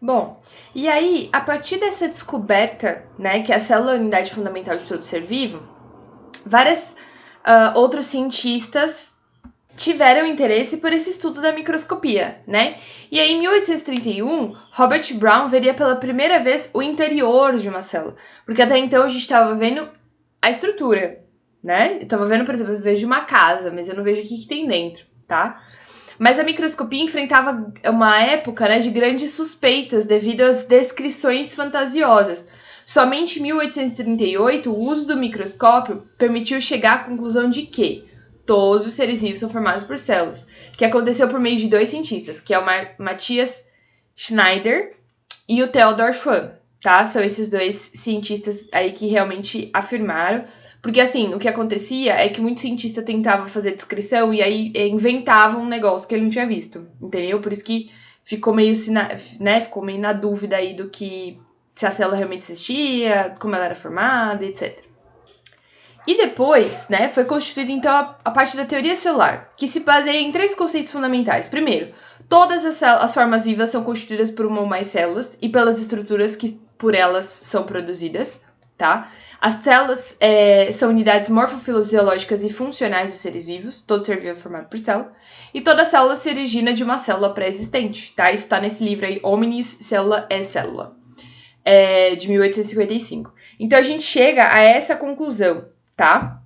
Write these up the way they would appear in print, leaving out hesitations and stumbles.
Bom, e aí, a partir dessa descoberta, né, que a célula é a unidade fundamental de todo ser vivo, vários outros cientistas tiveram interesse por esse estudo da microscopia, né? E aí, em 1831, Robert Brown veria pela primeira vez o interior de uma célula, porque até então a gente estava vendo a estrutura, né? Eu tava vendo, por exemplo, eu vejo uma casa, mas eu não vejo o que tem dentro, tá? Mas a microscopia enfrentava uma época, né, de grandes suspeitas devido às descrições fantasiosas. Somente em 1838, o uso do microscópio permitiu chegar à conclusão de que todos os seres vivos são formados por células, que aconteceu por meio de dois cientistas, que é o Matthias Schneider e o Theodor Schwann, tá? São esses dois cientistas aí que realmente afirmaram. Porque, assim, o que acontecia é que muito cientista tentava fazer descrição e aí inventava um negócio que ele não tinha visto, entendeu? Por isso que ficou meio, né, ficou meio na dúvida aí do que se a célula realmente existia, como ela era formada, etc. E depois, né, foi constituída, então, a parte da teoria celular, que se baseia em três conceitos fundamentais. Primeiro, todas as formas vivas são constituídas por uma ou mais células e pelas estruturas que por elas são produzidas, tá? As células são unidades morfofisiológicas e funcionais dos seres vivos, todo ser vivo é formado por célula, e toda célula se origina de uma célula pré-existente, tá? Isso tá nesse livro aí, Hominis, Célula é Célula, de 1855. Então a gente chega a essa conclusão, tá?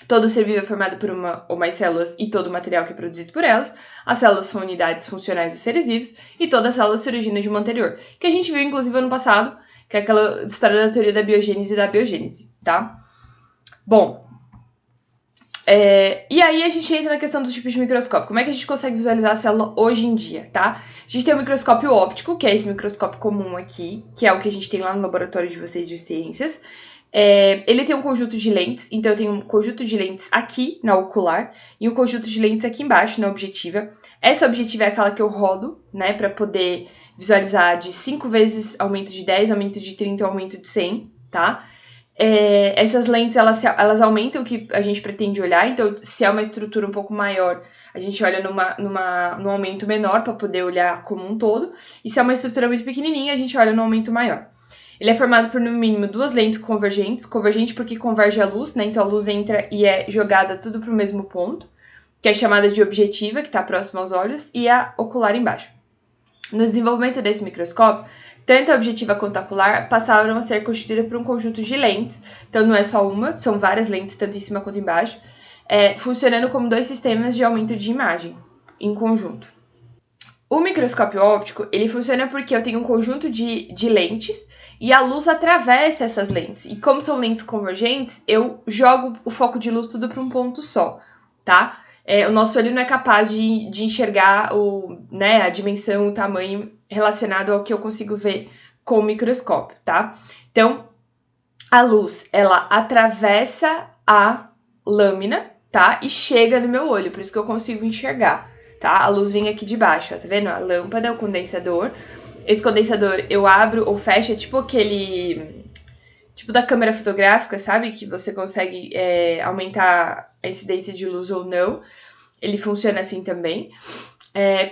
Todo ser vivo é formado por uma ou mais células e todo o material que é produzido por elas. As células são unidades funcionais dos seres vivos e toda célula se origina de uma anterior, que a gente viu, inclusive, ano passado, que é aquela história da teoria da biogênese e da biogênese, tá? Bom, e aí a gente entra na questão dos tipos de microscópio. Como é que a gente consegue visualizar a célula hoje em dia, tá? A gente tem o microscópio óptico, que é esse microscópio comum aqui, que é o que a gente tem lá no laboratório de vocês de ciências. Ele tem um conjunto de lentes, então eu tenho um conjunto de lentes aqui na ocular e um conjunto de lentes aqui embaixo na objetiva. Essa objetiva é aquela que eu rodo, né, para poder visualizar de 5 vezes aumento de 10, aumento de 30, aumento de 100, tá? Essas lentes, elas aumentam o que a gente pretende olhar, então se é uma estrutura um pouco maior, a gente olha num aumento menor para poder olhar como um todo, e se é uma estrutura muito pequenininha, a gente olha num aumento maior. Ele é formado por, no mínimo, duas lentes convergentes. Convergente porque converge a luz, né? Então a luz entra e é jogada tudo pro mesmo ponto, que é chamada de objetiva, que está próxima aos olhos, e a ocular embaixo. No desenvolvimento desse microscópio, tanto a objetiva quanto a ocular passaram a ser constituídas por um conjunto de lentes. Então não é só uma, são várias lentes, tanto em cima quanto embaixo, funcionando como dois sistemas de aumento de imagem em conjunto. O microscópio óptico, ele funciona porque eu tenho um conjunto de lentes e a luz atravessa essas lentes. E como são lentes convergentes, eu jogo o foco de luz tudo para um ponto só, tá? O nosso olho não é capaz de enxergar a dimensão, o tamanho relacionado ao que eu consigo ver com o microscópio, tá? Então, a luz, ela atravessa a lâmina, tá? E chega no meu olho, por isso que eu consigo enxergar, tá? A luz vem aqui de baixo, ó, tá vendo? A lâmpada, o condensador. Esse condensador eu abro ou fecho, é tipo aquele... Tipo da câmera fotográfica, sabe? Que você consegue aumentar a incidência de luz ou não. Ele funciona assim também.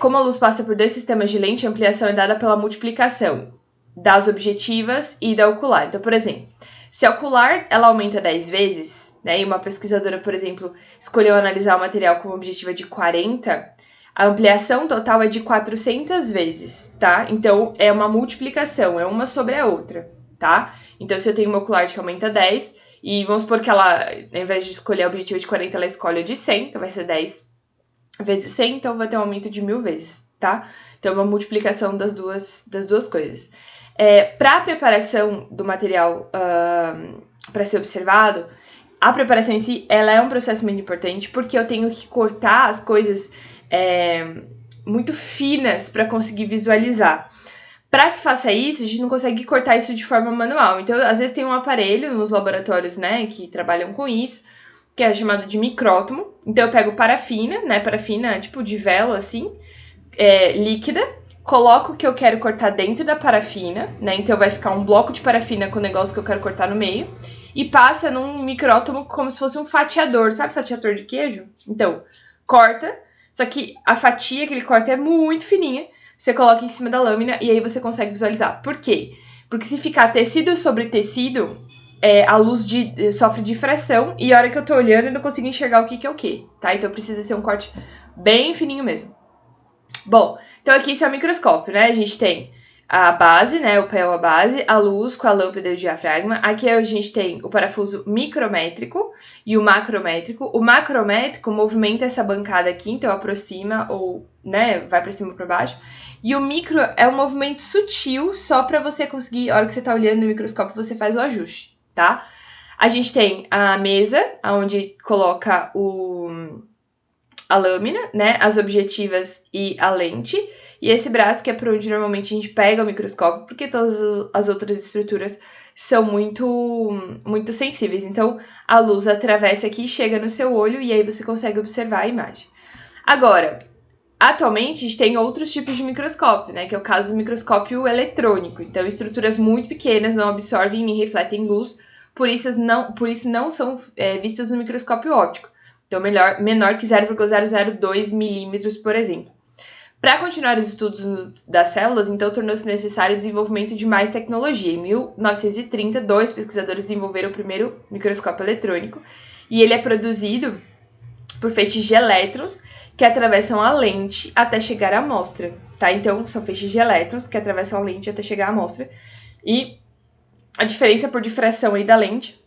Como a luz passa por dois sistemas de lente, a ampliação é dada pela multiplicação das objetivas e da ocular. Então, por exemplo, se a ocular ela aumenta 10 vezes, né? E uma pesquisadora, por exemplo, escolheu analisar o material com uma objetiva de 40, a ampliação total é de 400 vezes, tá? Então, é uma multiplicação, é uma sobre a outra, tá? Então, se eu tenho uma ocular que aumenta 10, e vamos supor que ela, ao invés de escolher a objetiva de 40, ela escolhe a de 100, então vai ser 10 vezes 100, então vai ter um aumento de 1000 vezes, tá? Então, é uma multiplicação das duas coisas. Para a preparação do material para ser observado, a preparação em si, ela é um processo muito importante, porque eu tenho que cortar as coisas muito finas para conseguir visualizar. Para que faça isso, a gente não consegue cortar isso de forma manual. Então, às vezes tem um aparelho nos laboratórios, né, que trabalham com isso, que é chamado de micrótomo. Então, eu pego parafina, né, parafina tipo de vela, assim, líquida, coloco o que eu quero cortar dentro da parafina, né, então vai ficar um bloco de parafina com o negócio que eu quero cortar no meio, e passa num micrótomo como se fosse um fatiador, sabe fatiador de queijo? Então, corta, só que a fatia que ele corta é muito fininha, você coloca em cima da lâmina e aí você consegue visualizar. Por quê? Porque se ficar tecido sobre tecido, a luz sofre difração e a hora que eu tô olhando eu não consigo enxergar o que é o que, tá? Então precisa ser um corte bem fininho mesmo. Bom, então aqui isso é o microscópio, né? A gente tem a base, né, o pé ou a base, a luz com a lâmpada e o diafragma. Aqui a gente tem o parafuso micrométrico e o macrométrico. O macrométrico movimenta essa bancada aqui, então aproxima ou, né, vai para cima ou para baixo. E o micro é um movimento sutil, só para você conseguir, a hora que você tá olhando no microscópio, você faz o ajuste, tá? A gente tem a mesa, onde coloca a lâmina, né, as objetivas e a lente. E esse braço que é por onde normalmente a gente pega o microscópio, porque todas as outras estruturas são muito sensíveis. Então, a luz atravessa aqui, chega no seu olho e aí você consegue observar a imagem. Agora, atualmente a gente tem outros tipos de microscópio, né? Que é o caso do microscópio eletrônico. Então, estruturas muito pequenas não absorvem nem refletem luz, por isso não são vistas no microscópio óptico. Então, menor que 0,002 milímetros, por exemplo. Para continuar os estudos das células, então, tornou-se necessário o desenvolvimento de mais tecnologia. Em 1930, 2 pesquisadores desenvolveram o primeiro microscópio eletrônico, e ele é produzido por feixes de elétrons que atravessam a lente até chegar à amostra, tá? Então, são feixes de elétrons que atravessam a lente até chegar à amostra, e a diferença por difração aí da lente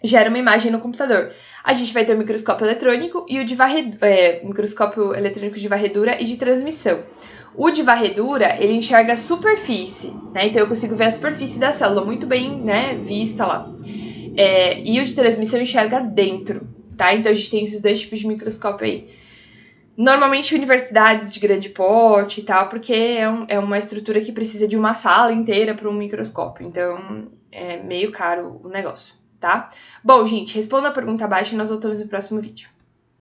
gera uma imagem no computador. A gente vai ter o microscópio eletrônico e o de microscópio eletrônico de varredura e de transmissão. O de varredura, ele enxerga a superfície, né? Então eu consigo ver a superfície da célula muito bem, né, vista lá. E o de transmissão enxerga dentro, tá? Então a gente tem esses dois tipos de microscópio aí. Normalmente universidades de grande porte e tal, porque é uma estrutura que precisa de uma sala inteira para um microscópio. Então é meio caro o negócio, tá? Bom, gente, responda a pergunta abaixo e nós voltamos no próximo vídeo.